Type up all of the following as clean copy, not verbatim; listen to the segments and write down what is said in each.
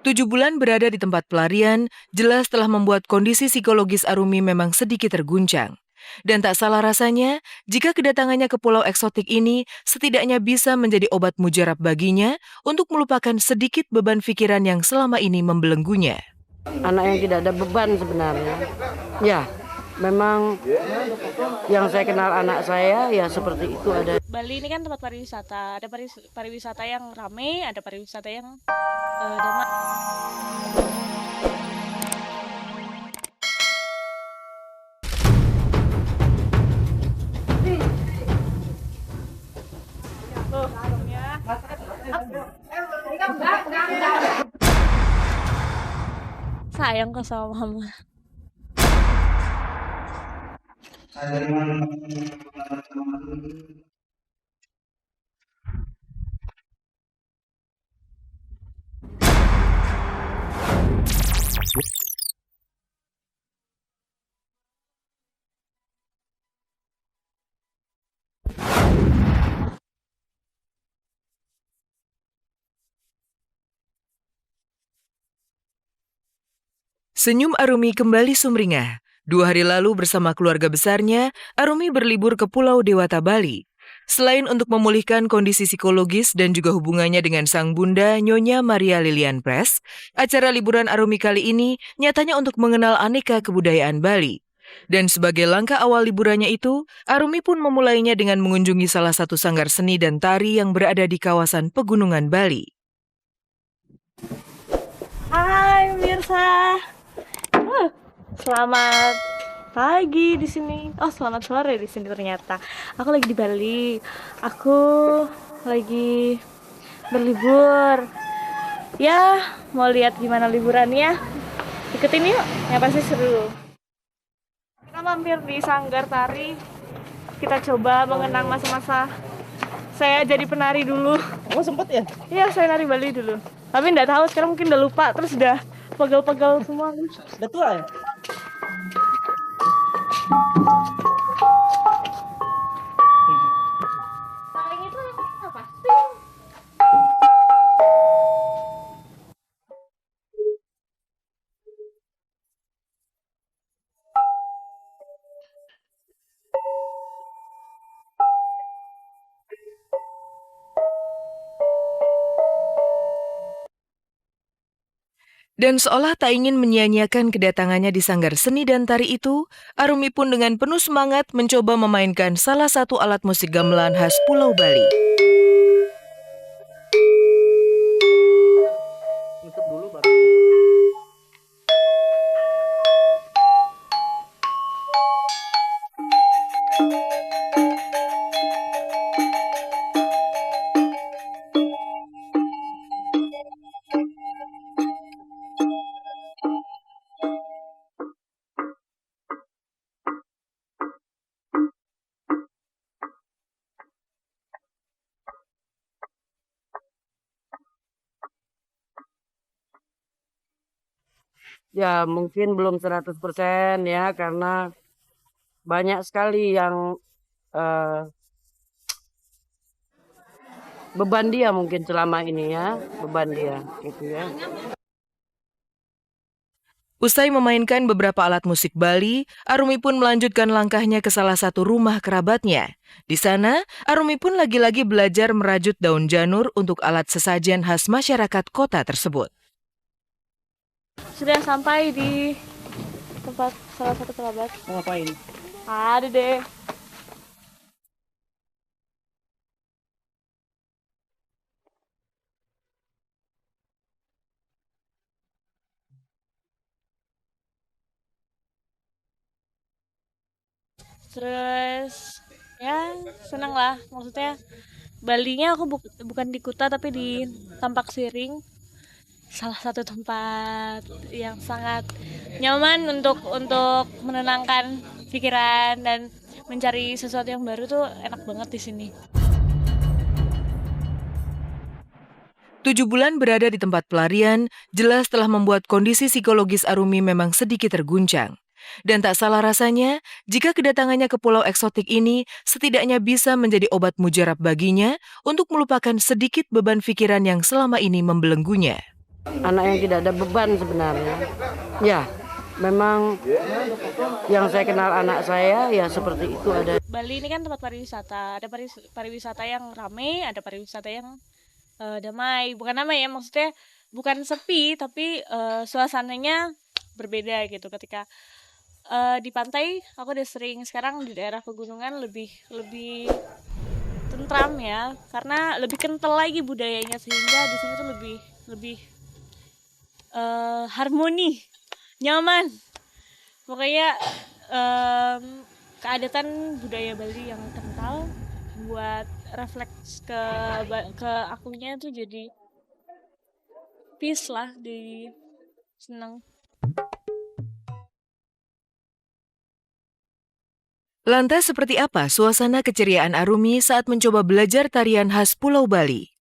7 bulan berada di tempat pelarian, jelas telah membuat kondisi psikologis Arumi memang sedikit terguncang. Dan tak salah rasanya, jika kedatangannya ke pulau eksotik ini setidaknya bisa menjadi obat mujarab baginya untuk melupakan sedikit beban pikiran yang selama ini membelenggunya. Anak yang tidak ada beban sebenarnya. Ya, memang yang saya kenal anak saya ya seperti itu ada. Bali ini kan tempat pariwisata, ada pariwisata yang ramai, ada pariwisata yang sayang kok sama mama. Senyum Arumi kembali sumringah. 2 hari lalu bersama keluarga besarnya, Arumi berlibur ke Pulau Dewata, Bali. Selain untuk memulihkan kondisi psikologis dan juga hubungannya dengan sang bunda, Nyonya Maria Lilian Pres, acara liburan Arumi kali ini nyatanya untuk mengenal aneka kebudayaan Bali. Dan sebagai langkah awal liburannya itu, Arumi pun memulainya dengan mengunjungi salah satu sanggar seni dan tari yang berada di kawasan Pegunungan Bali. Hai Mirsa. Selamat pagi di sini. Oh, selamat sore di sini ternyata. Aku lagi di Bali. Aku lagi berlibur. Ya, mau lihat gimana liburannya? Ikutin yuk, ya pasti seru. Kita mampir di sanggar tari. Kita coba mengenang masa-masa saya jadi penari dulu. Oh sempet ya? Iya, saya nari Bali dulu. Tapi nggak tahu, sekarang mungkin udah lupa, terus udah pegel-pegel semua. Udah tua ya? Saling itu apa? Dan seolah tak ingin menyia-nyiakan kedatangannya di sanggar seni dan tari itu, Arumi pun dengan penuh semangat mencoba memainkan salah satu alat musik gamelan khas Pulau Bali. Tutup dulu baru. Ya mungkin belum 100% ya karena banyak sekali yang beban dia mungkin selama ini ya, beban dia gitu ya. Usai memainkan beberapa alat musik Bali, Arumi pun melanjutkan langkahnya ke salah satu rumah kerabatnya. Di sana, Arumi pun lagi-lagi belajar merajut daun janur untuk alat sesajen khas masyarakat kota tersebut. Sudah sampai di tempat salah satu kerabat. Mau ngapain? Ada deh. Terus ya seneng lah, maksudnya Balinya aku bukan di Kuta tapi di Tampak Siring, salah satu tempat yang sangat nyaman untuk menenangkan pikiran dan mencari sesuatu yang baru tuh enak banget di sini. 7 bulan berada di tempat pelarian, jelas telah membuat kondisi psikologis Arumi memang sedikit terguncang. Dan tak salah rasanya, jika kedatangannya ke pulau eksotik ini setidaknya bisa menjadi obat mujarab baginya untuk melupakan sedikit beban pikiran yang selama ini membelenggunya. Anak yang tidak ada beban sebenarnya. Ya, memang yang saya kenal anak saya ya seperti itu ada. Bali ini kan tempat pariwisata. Ada pariwisata yang ramai, ada pariwisata yang damai. Bukan damai ya, maksudnya bukan sepi, tapi suasananya berbeda gitu. Ketika di pantai, aku udah sering. Sekarang di daerah pegunungan lebih tentram ya, karena lebih kental lagi budayanya, sehingga di sini tuh lebih harmoni, nyaman. Pokoknya keadaan budaya Bali yang kental buat refleks ke akunya tuh jadi peace lah, di seneng. Lantas seperti apa suasana keceriaan Arumi saat mencoba belajar tarian khas Pulau Bali?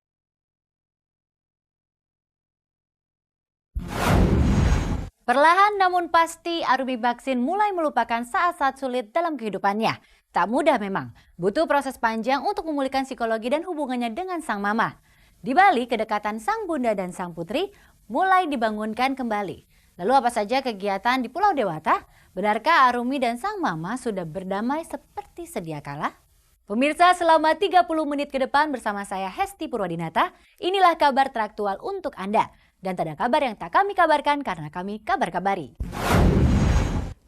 Perlahan namun pasti Arumi Baksin mulai melupakan saat-saat sulit dalam kehidupannya. Tak mudah memang, butuh proses panjang untuk memulihkan psikologi dan hubungannya dengan sang mama. Di Bali, kedekatan sang bunda dan sang putri mulai dibangunkan kembali. Lalu apa saja kegiatan di Pulau Dewata? Benarkah Arumi dan sang mama sudah berdamai seperti sedia kala? Pemirsa, selama 30 menit ke depan bersama saya Hesti Purwadinata, inilah kabar teraktual untuk Anda. Dan tak ada kabar yang tak kami kabarkan karena kami kabar-kabari.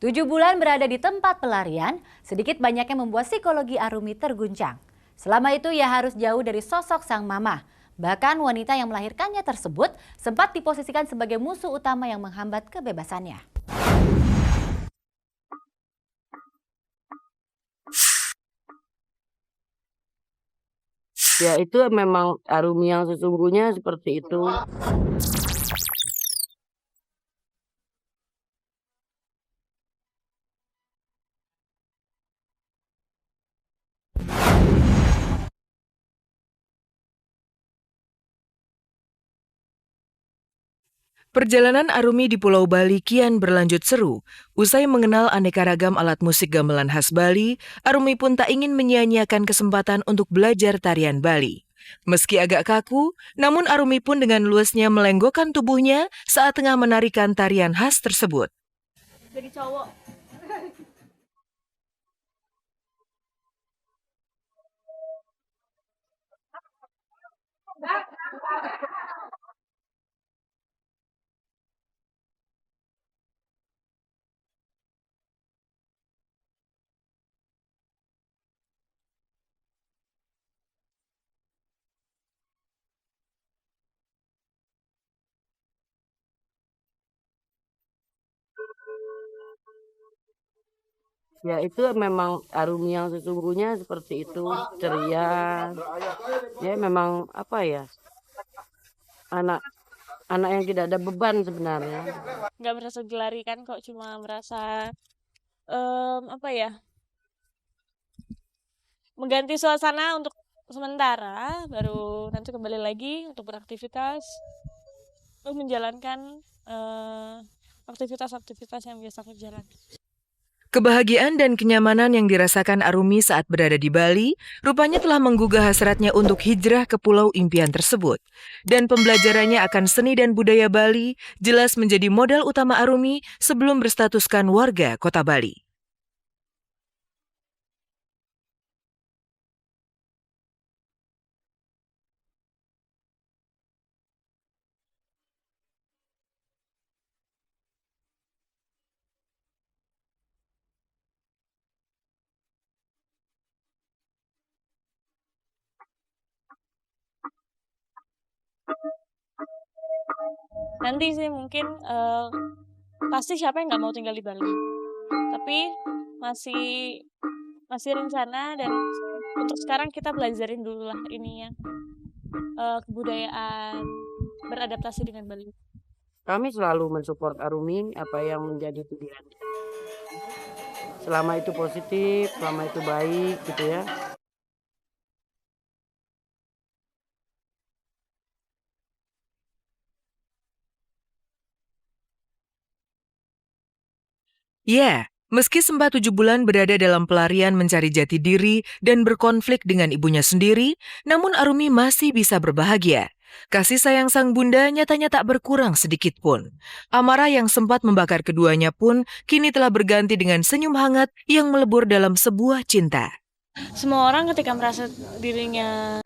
7 bulan berada di tempat pelarian, sedikit banyaknya membuat psikologi Arumi terguncang. Selama itu ia harus jauh dari sosok sang mama. Bahkan wanita yang melahirkannya tersebut sempat diposisikan sebagai musuh utama yang menghambat kebebasannya. Ya itu memang Arumi yang sesungguhnya seperti itu. Perjalanan Arumi di Pulau Bali kian berlanjut seru. Usai mengenal aneka ragam alat musik gamelan khas Bali, Arumi pun tak ingin menyia-nyiakan kesempatan untuk belajar tarian Bali. Meski agak kaku, namun Arumi pun dengan luasnya melenggokkan tubuhnya saat tengah menarikan tarian khas tersebut. Jadi cowok. Ya itu memang Arumi yang sesungguhnya seperti itu, ceria. Ya memang apa ya, anak yang tidak ada beban sebenarnya. Nggak merasa gelari kan, kok cuma merasa apa ya, mengganti suasana untuk sementara, baru nanti kembali lagi untuk beraktivitas, untuk menjalankan aktivitas-aktivitas yang biasa aku jalan. Kebahagiaan dan kenyamanan yang dirasakan Arumi saat berada di Bali rupanya telah menggugah hasratnya untuk hijrah ke pulau impian tersebut. Dan pembelajarannya akan seni dan budaya Bali jelas menjadi modal utama Arumi sebelum berstatuskan warga kota Bali. Nanti sih mungkin pasti siapa yang nggak mau tinggal di Bali, tapi masih rencana, dan untuk sekarang kita belajarin dulu lah ininya, kebudayaan, beradaptasi dengan Bali. Kami selalu mensupport Arumi apa yang menjadi pilihan. Selama itu positif, selama itu baik gitu ya. Ya, meski sempat 7 bulan berada dalam pelarian mencari jati diri dan berkonflik dengan ibunya sendiri, namun Arumi masih bisa berbahagia. Kasih sayang sang bunda nyatanya tak berkurang sedikit pun. Amarah yang sempat membakar keduanya pun kini telah berganti dengan senyum hangat yang melebur dalam sebuah cinta. Semua orang ketika merasa dirinya